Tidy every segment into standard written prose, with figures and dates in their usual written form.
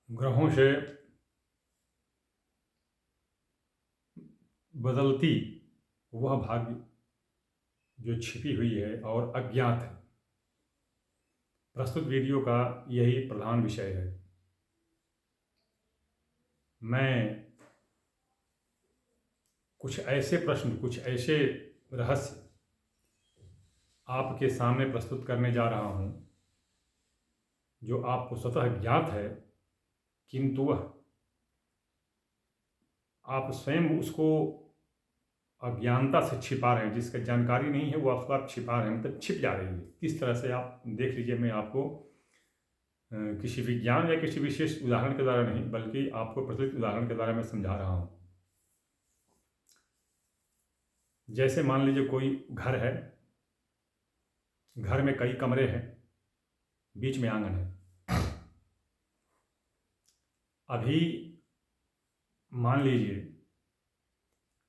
ग्रहों से बदलती वह भाग्य जो छिपी हुई है और अज्ञात है। प्रस्तुत वीडियो का यही प्रधान विषय है। मैं कुछ ऐसे प्रश्न, कुछ ऐसे रहस्य आपके सामने प्रस्तुत करने जा रहा हूँ जो आपको स्वतः ज्ञात है, किंतु वह आप स्वयं उसको अज्ञानता से छिपा रहे हैं। जिसका जानकारी नहीं है वो आपको आप छिपा रहे हैं, मतलब छिप जा रही है। किस तरह से आप देख लीजिए। मैं आपको किसी विज्ञान या किसी विशेष उदाहरण के द्वारा नहीं, बल्कि आपको प्रचलित उदाहरण के द्वारा मैं समझा रहा हूँ। जैसे मान लीजिए कोई घर है, घर में कई कमरे हैं, बीच में आंगन है। अभी मान लीजिए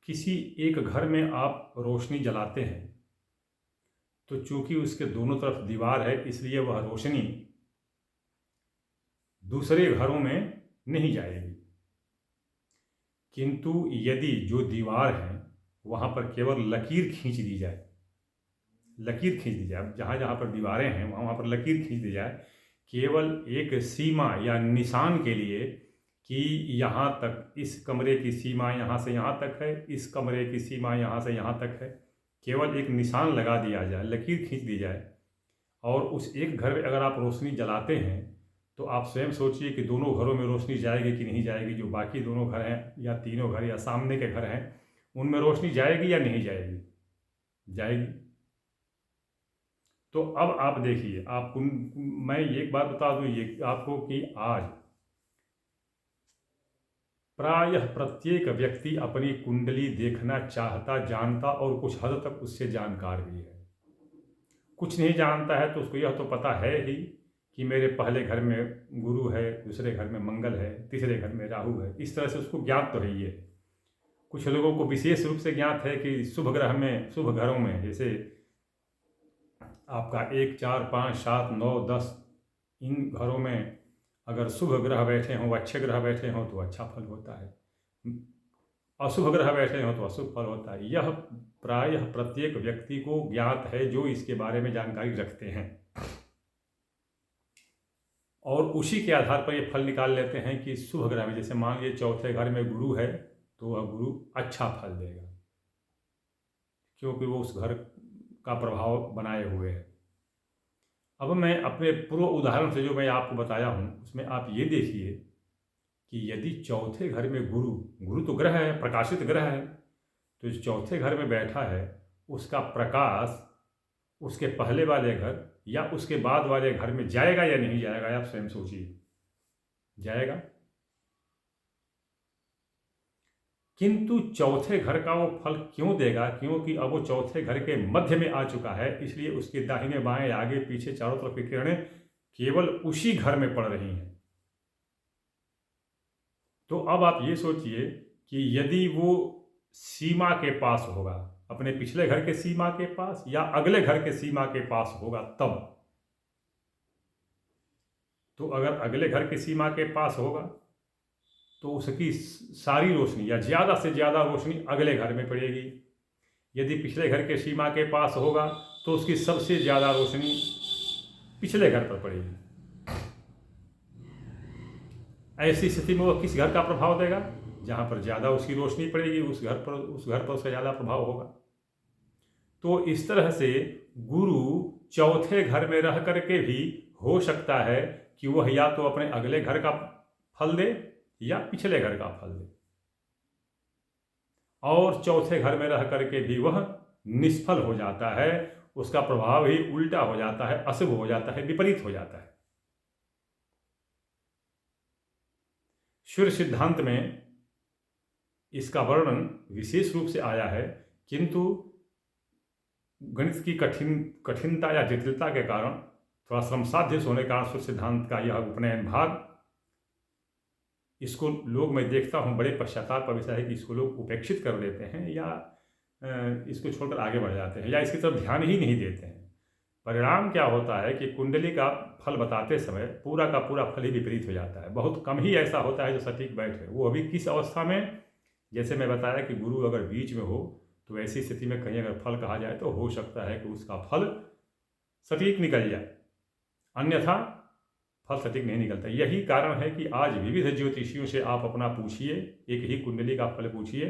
किसी एक घर में आप रोशनी जलाते हैं, तो चूंकि उसके दोनों तरफ दीवार है, इसलिए वह रोशनी दूसरे घरों में नहीं जाएगी। किंतु यदि जो दीवार है वहाँ पर केवल लकीर खींच दी जाए, जहाँ जहाँ पर दीवारें हैं वहाँ पर लकीर खींच दी जाए, केवल एक सीमा या निशान के लिए कि यहाँ तक, इस कमरे की सीमा यहाँ से यहाँ तक है, इस कमरे की सीमा यहाँ से यहाँ तक है, केवल एक निशान लगा दिया जाए, लकीर खींच दी जाए। और उस एक घर में अगर आप रोशनी जलाते हैं तो आप स्वयं सोचिए कि दोनों घरों में रोशनी जाएगी कि नहीं जाएगी। जो बाकी दोनों घर हैं या तीनों घर या सामने के घर हैं, उनमें रोशनी जाएगी या नहीं जाएगी? जाएगी। तो अब आप देखिए, मैं एक बात बता दूं ये आपको कि आज प्रायः प्रत्येक व्यक्ति अपनी कुंडली देखना चाहता, जानता और कुछ हद तक उससे जानकार भी है। कुछ नहीं जानता है तो उसको यह तो पता है ही कि मेरे पहले घर में गुरु है, दूसरे घर में मंगल है, तीसरे घर में राहु है। इस तरह से उसको ज्ञात तो है ही है। कुछ लोगों को विशेष रूप से ज्ञात है कि शुभ ग्रह में, शुभ घरों में, जैसे आपका 1, 4, 5, 7, 9, 10, इन घरों में अगर शुभ ग्रह बैठे हों, अच्छे ग्रह बैठे हों तो अच्छा फल होता है, अशुभ ग्रह बैठे हों तो अशुभ फल होता है। यह प्रायः प्रत्येक व्यक्ति को ज्ञात है जो इसके बारे में जानकारी रखते हैं, और उसी के आधार पर ये फल निकाल लेते हैं कि शुभ ग्रह में, जैसे मान लीजिए चौथे घर में गुरु है तो वह गुरु अच्छा फल देगा, क्योंकि वो उस घर का प्रभाव बनाए हुए है। अब मैं अपने पूर्व उदाहरण से जो मैं आपको बताया हूँ उसमें आप ये देखिए कि यदि चौथे घर में गुरु, गुरु तो ग्रह है, प्रकाशित ग्रह है, तो इस चौथे घर में बैठा है, उसका प्रकाश उसके पहले वाले घर या उसके बाद वाले घर में जाएगा या नहीं जाएगा? आप स्वयं सोचिए। जाएगा। किंतु चौथे घर का वो फल क्यों देगा? क्योंकि अब वो चौथे घर के मध्य में आ चुका है, इसलिए उसके दाहिने बाएं आगे पीछे चारों तरफ की किरणें केवल उसी घर में पड़ रही हैं। तो अब आप ये सोचिए कि यदि वो सीमा के पास होगा, अपने पिछले घर के सीमा के पास या अगले घर के सीमा के पास होगा, तब तो अगर अगले घर की सीमा के पास होगा तो उसकी सारी रोशनी या ज़्यादा से ज़्यादा रोशनी अगले घर में पड़ेगी। यदि पिछले घर के सीमा के पास होगा तो उसकी सबसे ज़्यादा रोशनी पिछले घर पर पड़ेगी। ऐसी स्थिति में वह किस घर का प्रभाव देगा? जहाँ पर ज़्यादा उसकी रोशनी पड़ेगी उस घर पर उसका ज़्यादा प्रभाव होगा। तो इस तरह से गुरु चौथे घर में रह करके भी हो सकता है कि वह या तो अपने अगले घर का फल दे या पिछले घर का फल दे, और चौथे घर में रह करके भी वह निष्फल हो जाता है, उसका प्रभाव ही उल्टा हो जाता है, अशुभ हो जाता है, विपरीत हो जाता है। सूर्य सिद्धांत में इसका वर्णन विशेष रूप से आया है, किंतु गणित की कठिनता या जटिलता के कारण, थोड़ा श्रमसाध्य होने के कारण सूर्य सिद्धांत का यह उपनयन भाग, इसको लोग, मैं देखता हूँ बड़े पश्चाताप का विषय है कि इसको लोग उपेक्षित कर देते हैं या इसको छोड़कर आगे बढ़ जाते हैं या इसकी तरफ ध्यान ही नहीं देते हैं। परिणाम क्या होता है कि कुंडली का फल बताते समय पूरा का पूरा फल ही विपरीत हो जाता है। बहुत कम ही ऐसा होता है जो सटीक बैठे, वो अभी किस अवस्था में, जैसे मैं बताया कि गुरु अगर बीच में हो तो ऐसी स्थिति में कहीं अगर फल कहा जाए तो हो सकता है कि उसका फल सटीक निकल जाए, अन्यथा फल सटीक नहीं निकलता। यही कारण है कि आज विविध ज्योतिषियों से आप अपना पूछिए, एक ही कुंडली का फल पूछिए,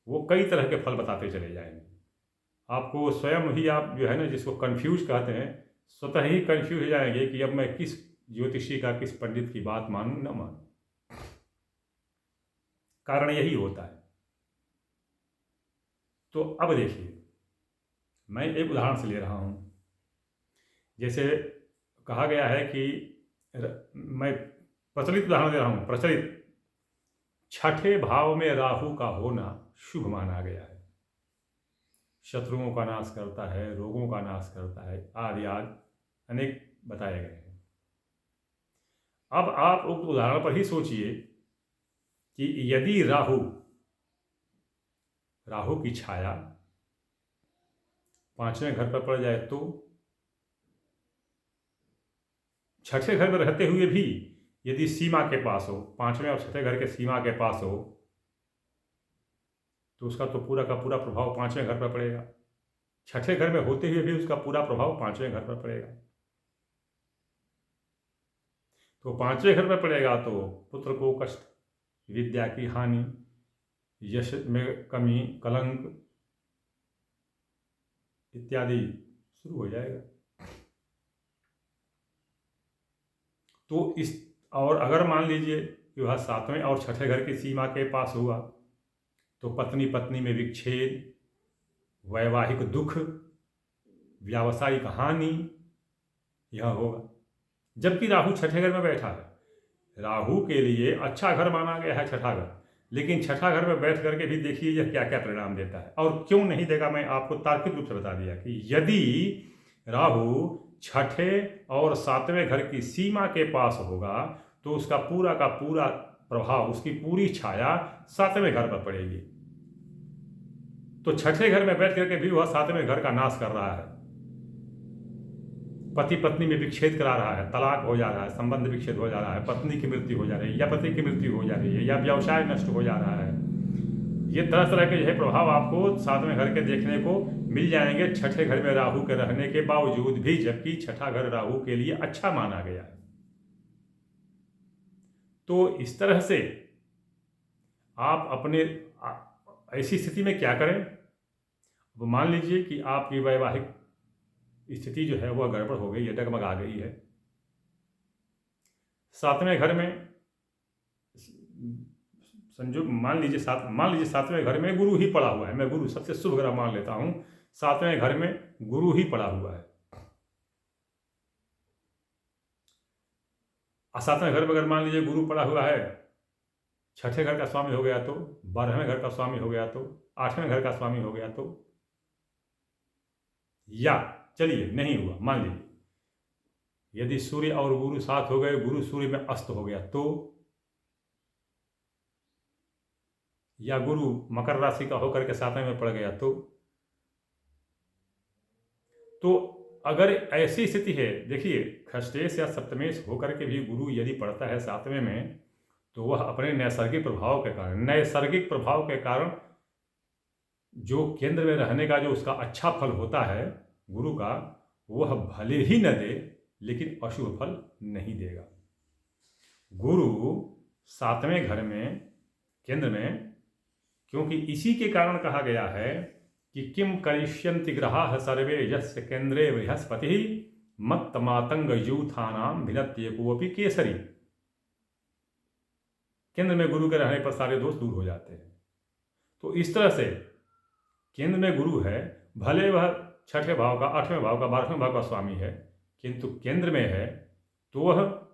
वो कई तरह के फल बताते चले जाएंगे। आपको स्वयं ही, आप जो है ना, जिसको कन्फ्यूज कहते हैं, स्वतः ही कन्फ्यूज हो जाएंगे कि अब मैं किस ज्योतिषी का, किस पंडित की बात मानूं न मानूं। कारण यही होता है। तो अब देखिए, मैं एक उदाहरण से ले रहा हूं। जैसे कहा गया है कि मैं प्रचलित उदाहरण दे रहा हूं, प्रचलित, छठे भाव में राहु का होना शुभ माना गया है। शत्रुओं का नाश करता है, रोगों का नाश करता है, आदि आदि अनेक बताए गए हैं। अब आप उक्त उदाहरण पर ही सोचिए कि यदि राहु की छाया पांचवें घर पर पड़ जाए तो छठे घर में रहते हुए भी यदि सीमा के पास हो, पांचवें और छठे घर के सीमा के पास हो, तो उसका तो पूरा का पूरा प्रभाव पांचवें घर पर पड़ेगा। छठे घर में होते हुए भी उसका पूरा प्रभाव पांचवें घर पर पड़ेगा। तो पांचवें घर पर पड़ेगा तो पुत्र को कष्ट, विद्या की हानि, यश में कमी, कलंक इत्यादि शुरू हो जाएगा। तो इस, और अगर मान लीजिए कि वह सातवें और छठे घर की सीमा के पास हुआ तो पत्नी पत्नी में विच्छेद, वैवाहिक दुख, व्यावसायिक हानि यह होगा। जबकि राहु छठे घर में बैठा है, राहु के लिए अच्छा घर माना गया है छठा घर, लेकिन छठा घर में बैठ करके भी देखिए यह क्या क्या परिणाम देता है और क्यों नहीं देगा। मैं आपको तार्किक रूप से बता दिया कि यदि राहु छठे और सातवें घर की सीमा के पास होगा तो उसका पूरा का पूरा प्रभाव, उसकी पूरी छाया सातवें घर पर पड़ेगी। तो छठे घर में बैठ करके भी वह सातवें घर का नाश कर रहा है, पति पत्नी में विच्छेद करा रहा है, तलाक हो जा रहा है, संबंध विच्छेद हो जा रहा है, पत्नी की मृत्यु हो जा रही है या पति की मृत्यु हो जा रही है या व्यवसाय नष्ट हो जा रहा है। ये तरह तरह के यह प्रभाव आपको सातवें घर के देखने को मिल जाएंगे छठे घर में राहु के रहने के बावजूद भी, जबकि छठा घर राहु के लिए अच्छा माना गया है। तो इस तरह से आप अपने ऐसी स्थिति में क्या करें। अब मान लीजिए कि आपकी वैवाहिक स्थिति जो है वह गड़बड़ हो गई है, डगमगा गई है। सातवें घर में संजोग, मान लीजिए सातवें घर में गुरु ही पड़ा हुआ है। मैं गुरु सबसे शुभ ग्रह मान लेता हूं, सातवें घर में गुरु ही पड़ा हुआ है। सातवें घर में अगर मान लीजिए गुरु पड़ा हुआ है, छठे घर का स्वामी हो गया तो, 12वें घर का स्वामी हो गया तो, 8वें घर का स्वामी हो गया तो, या चलिए नहीं हुआ, मान लीजिए यदि सूर्य और गुरु साथ हो गए, गुरु सूर्य में अस्त हो गया तो, या गुरु मकर राशि का होकर के सातवें में पड़ गया तो अगर ऐसी स्थिति है, देखिए खष्टेश या सप्तमेश होकर के भी गुरु यदि पड़ता है सातवें में, तो वह अपने नैसर्गिक प्रभाव के कारण जो केंद्र में रहने का जो उसका अच्छा फल होता है गुरु का, वह भले ही न दे लेकिन अशुभ फल नहीं देगा। गुरु सातवें घर में, केंद्र में, क्योंकि इसी के कारण कहा गया है कि किम करिष्यन्ति ग्रहाः सर्वे यस्य केंद्रे बृहस्पति मत्त मातंग यूथानाम भिन्नत्येकोऽपि केसरी। केंद्र में गुरु के रहने पर सारे दोष दूर हो जाते हैं। तो इस तरह से केंद्र में गुरु है, भले वह छठे भाव का, 8वें भाव का, 12वें भाव का स्वामी है, किंतु केंद्र में है तो वह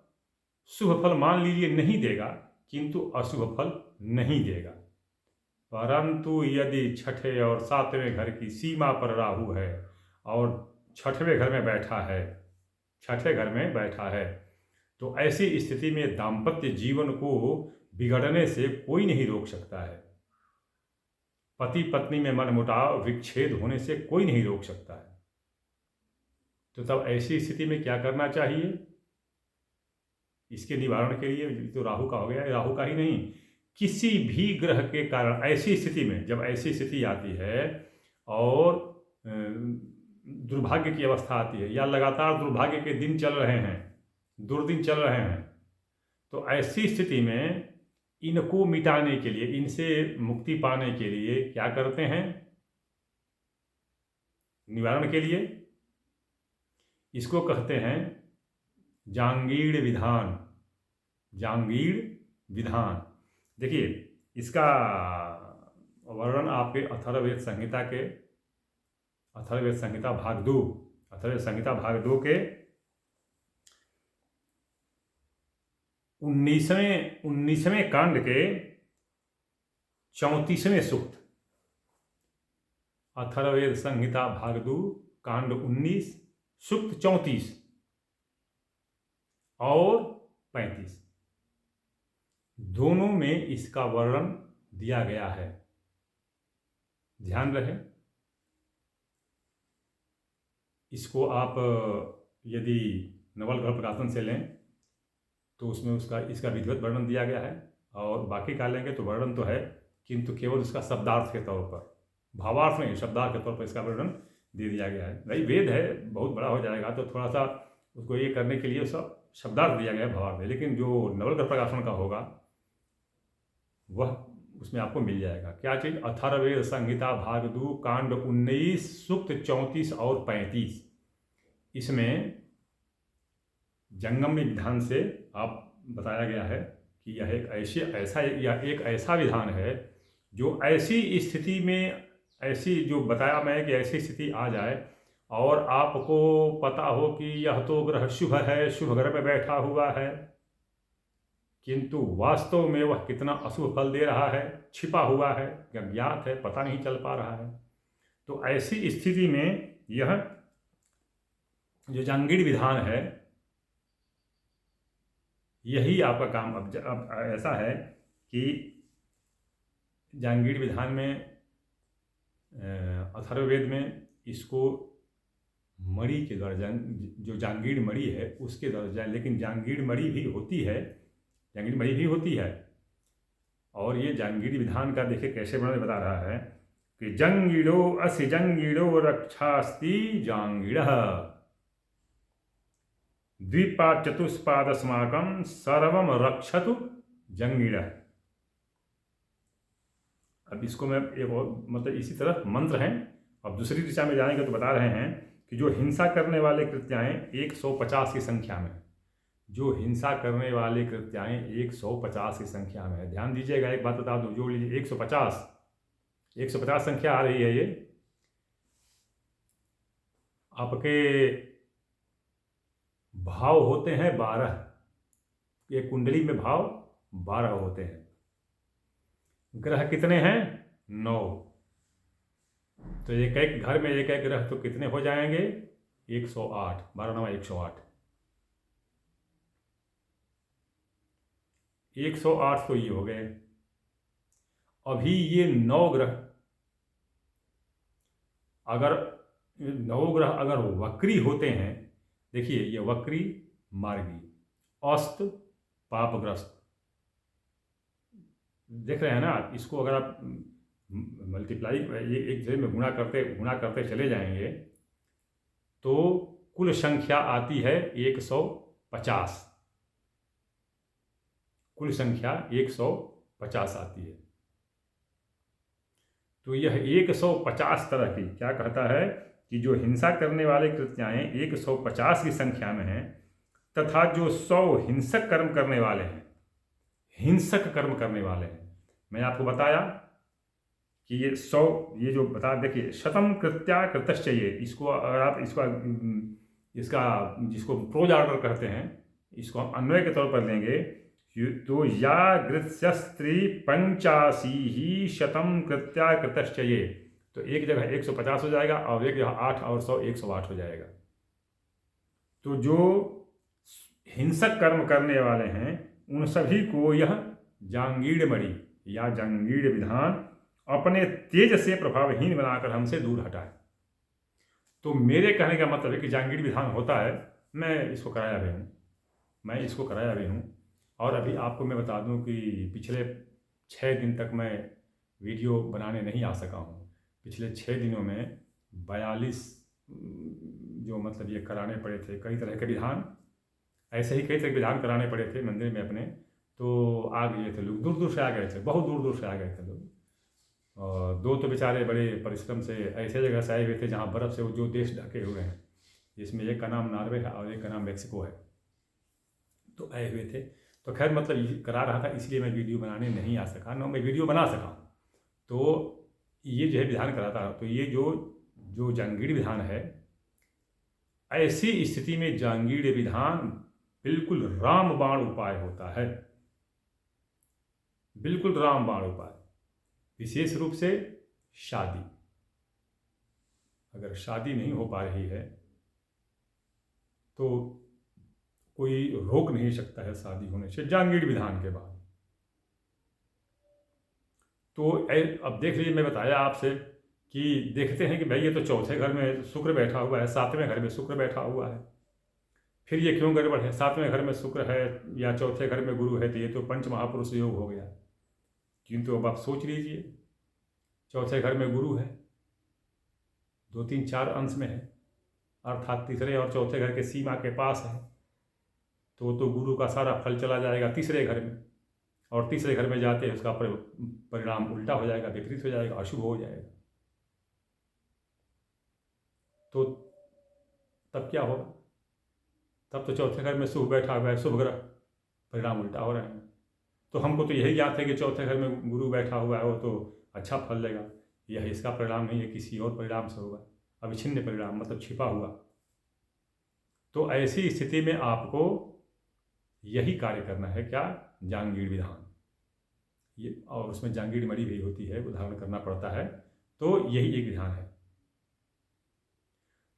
शुभ फल मान लीजिए नहीं देगा, किंतु अशुभ फल नहीं देगा। परंतु यदि छठे और सातवें घर की सीमा पर राहु है और छठवें घर में बैठा है, तो ऐसी स्थिति में दाम्पत्य जीवन को बिगड़ने से कोई नहीं रोक सकता है। पति पत्नी में मनमुटाव, विच्छेद होने से कोई नहीं रोक सकता है। तो तब ऐसी स्थिति में क्या करना चाहिए इसके निवारण के लिए तो राहु का हो गया, राहु का ही नहीं, किसी भी ग्रह के कारण ऐसी स्थिति में, जब ऐसी स्थिति आती है और दुर्भाग्य की अवस्था आती है या लगातार दुर्भाग्य के दिन चल रहे हैं, दुर्दिन चल रहे हैं, तो ऐसी स्थिति में इनको मिटाने के लिए, इनसे मुक्ति पाने के लिए क्या करते हैं? निवारण के लिए इसको कहते हैं जांगीड़ विधान। जांगीड़ विधान, देखिए इसका वर्णन आपके अथर्ववेद संहिता के, अथर्ववेद संहिता भाग 2, अथर्ववेद संहिता भाग 2 के 19वें कांड के 34वें सूक्त, अथर्ववेद संहिता भाग 2 कांड 19 सूक्त 34 और 35, दोनों में इसका वर्णन दिया गया है। ध्यान रहे, इसको आप यदि नवलग्रह प्रकाशन से लें तो उसमें इसका विधिवत वर्णन दिया गया है, और बाकी का लेंगे तो वर्णन तो है किंतु केवल उसका शब्दार्थ के तौर पर, भावार्थ नहीं, शब्दार्थ के तौर पर इसका वर्णन दे दिया गया है। भाई वेद है, बहुत बड़ा हो जाएगा तो थोड़ा सा उसको ये करने के लिए सब शब्दार्थ दिया गया है, भावार्थ में, लेकिन जो नवलग्रह प्रकाशन का होगा वह उसमें आपको मिल जाएगा। क्या चीज़? अथर्ववेद संहिता भाग 2 कांड 19 सूक्त 34 और 35, इसमें जंगम विधान से आप बताया गया है कि यह एक ऐसा विधान है जो ऐसी स्थिति में, ऐसी जो बताया मैं कि ऐसी स्थिति आ जाए और आपको पता हो कि यह तो ग्रह शुभ है, शुभ ग्रह पे बैठा हुआ है, किंतु वास्तव में वह कितना अशुभ फल दे रहा है, छिपा हुआ है, अज्ञात है, पता नहीं चल पा रहा है। तो ऐसी स्थिति में यह जो जांगीड़ विधान है, यही आपका काम। अब ऐसा है कि जांगीड़ विधान में, अथर्ववेद में इसको मणि के दर्जा, जो जांगीड़ मणि है उसके दर्जा, लेकिन जांगीड़ मणि भी होती है, जांगीड़ मणि भी होती है। और ये जांगीड़ विधान का देखिए कैसे वर्णन बता रहा है कि जंगीड़ो असि जंगीड़ो रक्षास्ति जांगीड़ द्विपाद चतुष्पादस्माकं सर्वम रक्षतु जंगीड़। अब इसको मैं एक और मतलब इसी तरह मंत्र हैं, अब दूसरी दिशा में जाएंगे तो बता रहे हैं कि जो हिंसा करने वाले कृत्याएं 150 की संख्या में, जो हिंसा करने वाले कृत्याएं 150 की संख्या में है। ध्यान दीजिएगा, एक बात बता दूं, जोड़ लीजिए 150 संख्या आ रही है। ये आपके भाव होते हैं 12, ये कुंडली में भाव 12 होते हैं, ग्रह कितने हैं? 9। तो एक एक घर में एक एक ग्रह तो कितने हो जाएंगे? 108, 12 9 108। 108 तो ये हो गए। अभी ये 9 ग्रह, अगर 9 ग्रह अगर वक्री होते हैं, देखिए ये वक्री मार्गी, अस्त पापग्रस्त, देख रहे हैं ना आप। इसको अगर आप मल्टीप्लाई ये एक जगह में गुणा करते चले जाएंगे तो कुल संख्या आती है 150। कुल संख्या 150 आती है। तो यह 150 तरह की, क्या कहता है कि जो हिंसा करने वाले कृत्याएं 150 की संख्या में हैं, तथा जो 100 हिंसक कर्म करने वाले हैं, हिंसक कर्म करने वाले हैं। मैं आपको बताया कि ये 100, ये जो बता, देखिए शतम कृत्या कृतश्च, ये इसको अगर आप इसका जिसको प्रोज ऑर्डर कहते हैं, इसको हम अन्वय के तौर पर लेंगे तो या गृत्स्त्री 85 ही शतम कृत्या कृतश्च, ये तो एक जगह 150 हो जाएगा और एक जगह 8 और 100 108 हो जाएगा। तो जो हिंसक कर्म करने वाले हैं उन सभी को यह जांगीड़ मणि या जांगीड़ विधान अपने तेज से प्रभावहीन बनाकर हमसे दूर हटाए। तो मेरे कहने का मतलब है कि जांगीड़ विधान होता है, मैं इसको कराया भी हूँ, मैं इसको कराया भी हूँ। और अभी आपको मैं बता दूँ कि पिछले 6 दिन तक मैं वीडियो बनाने नहीं आ सका हूँ। पिछले 6 दिनों में 42 जो मतलब ये कराने पड़े थे कई तरह के विधान, ऐसे ही कई तरह के विधान कराने पड़े थे मंदिर में अपने। तो आ गए थे लोग, दूर दूर से आ गए थे, बहुत दूर दूर से आ गए थे लोग। और 2 तो बेचारे बड़े परिश्रम से ऐसे जगह से आए हुए थे जहाँ बर्फ़ से वो जो देश ढके हुए हैं, जिसमें एक का नाम नॉर्वे है और एक का नाम मेक्सिको है, तो आए हुए थे। तो खैर मतलब ये करा रहा था, इसलिए मैं वीडियो बनाने नहीं आ सका, ना मैं वीडियो बना सका। तो ये जो है विधान कराता, तो ये जो जो जांगीड़ विधान है, ऐसी स्थिति में जांगीड़ विधान बिल्कुल रामबाण उपाय होता है, बिल्कुल रामबाण उपाय। विशेष रूप से शादी, अगर शादी नहीं हो पा रही है तो कोई रोक नहीं सकता है शादी होने से जांगीड़ विधान के बाद। तो अब देख लीजिए, मैं बताया आपसे कि देखते हैं कि भाई ये तो चौथे घर में शुक्र बैठा हुआ है, 7वें घर में शुक्र बैठा हुआ है, फिर ये क्यों गड़बड़ है? 7वें घर में शुक्र है या चौथे घर में गुरु है, तो ये तो पंच महापुरुष योग हो गया। किंतु अब आप सोच लीजिए, चौथे घर में गुरु है, 2 3 4 अंश में है, अर्थात तीसरे और चौथे घर के सीमा के पास है, तो गुरु का सारा फल चला जाएगा तीसरे घर में, और तीसरे घर में जाते हैं उसका परिणाम उल्टा हो जाएगा, विपरीत हो जाएगा, अशुभ हो जाएगा। तो तब क्या होगा? तब तो चौथे घर में शुभ बैठा हुआ है, शुभ ग्रह, परिणाम उल्टा हो रहे हैं। तो हमको तो यही ज्ञात है कि चौथे घर में गुरु बैठा हुआ है वो तो अच्छा फल देगा, यह इसका परिणाम नहीं है, किसी और परिणाम से होगा, अविच्छिन्न परिणाम, मतलब छिपा हुआ। तो ऐसी स्थिति में आपको यही कार्य करना है, क्या? जांगीड़ विधान। ये और उसमें जांगीड़ मड़ी भी होती है, उदाहरण करना पड़ता है, तो यही एक विधान है।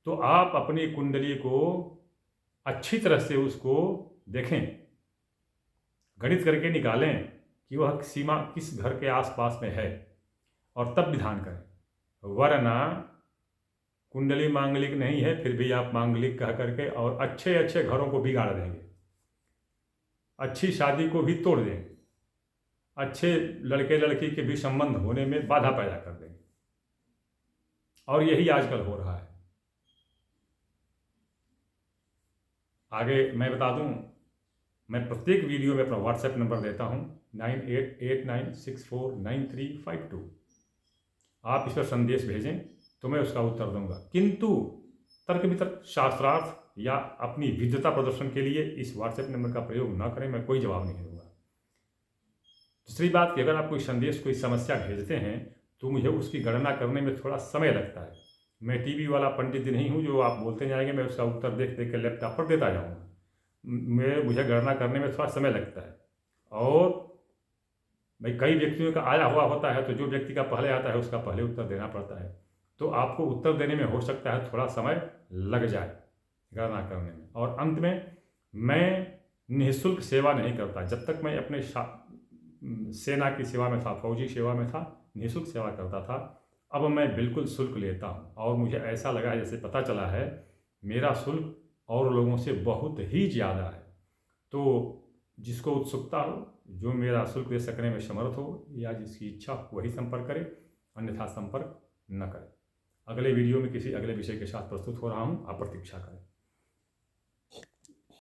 तो आप अपनी कुंडली को अच्छी तरह से उसको देखें, गणित करके निकालें कि वह सीमा किस घर के आसपास में है, और तब विधान करें। वरना कुंडली मांगलिक नहीं है, फिर भी आप मांगलिक कह करके और अच्छे अच्छे घरों को बिगाड़ देंगे, अच्छी शादी को भी तोड़ देंगे, अच्छे लड़के लड़की के भी संबंध होने में बाधा पैदा कर देंगे। और यही आजकल हो रहा है। आगे मैं बता दूं, मैं प्रत्येक वीडियो में अपना व्हाट्सएप नंबर देता हूं, 9889649352। आप इस पर संदेश भेजें तो मैं उसका उत्तर दूंगा। किंतु तर्क वितर्क, शास्त्रार्थ या अपनी विद्वता प्रदर्शन के लिए इस व्हाट्सएप नंबर का प्रयोग न करें, मैं कोई जवाब नहीं दूंगा। दूसरी बात कि अगर आप कोई संदेश, कोई समस्या भेजते हैं तो मुझे उसकी गणना करने में थोड़ा समय लगता है। मैं टीवी वाला पंडित नहीं हूँ जो आप बोलते जाएंगे मैं उसका उत्तर देख देख के लैपटॉप पर देता जाऊँगा। मुझे गणना करने में थोड़ा समय लगता है। और भाई कई व्यक्तियों का आया हुआ होता है, तो जो व्यक्ति का पहले आता है उसका पहले उत्तर देना पड़ता है, तो आपको उत्तर देने में हो सकता है थोड़ा समय लग जाए गणना करने में। और अंत में, मैं निःशुल्क सेवा नहीं करता। जब तक मैं अपने सेना की सेवा में था, फौजी सेवा में था, निःशुल्क सेवा करता था। अब मैं बिल्कुल शुल्क लेता हूँ, और मुझे ऐसा लगा है, जैसे पता चला है मेरा शुल्क और लोगों से बहुत ही ज़्यादा है। तो जिसको उत्सुकता हो, जो मेरा शुल्क दे सकने में समर्थ हो या जिसकी इच्छा हो, वही संपर्क करे, अन्यथा संपर्क न करे। अगले वीडियो में किसी अगले विषय के साथ प्रस्तुत हो रहा हूँ, आप प्रतीक्षा करें।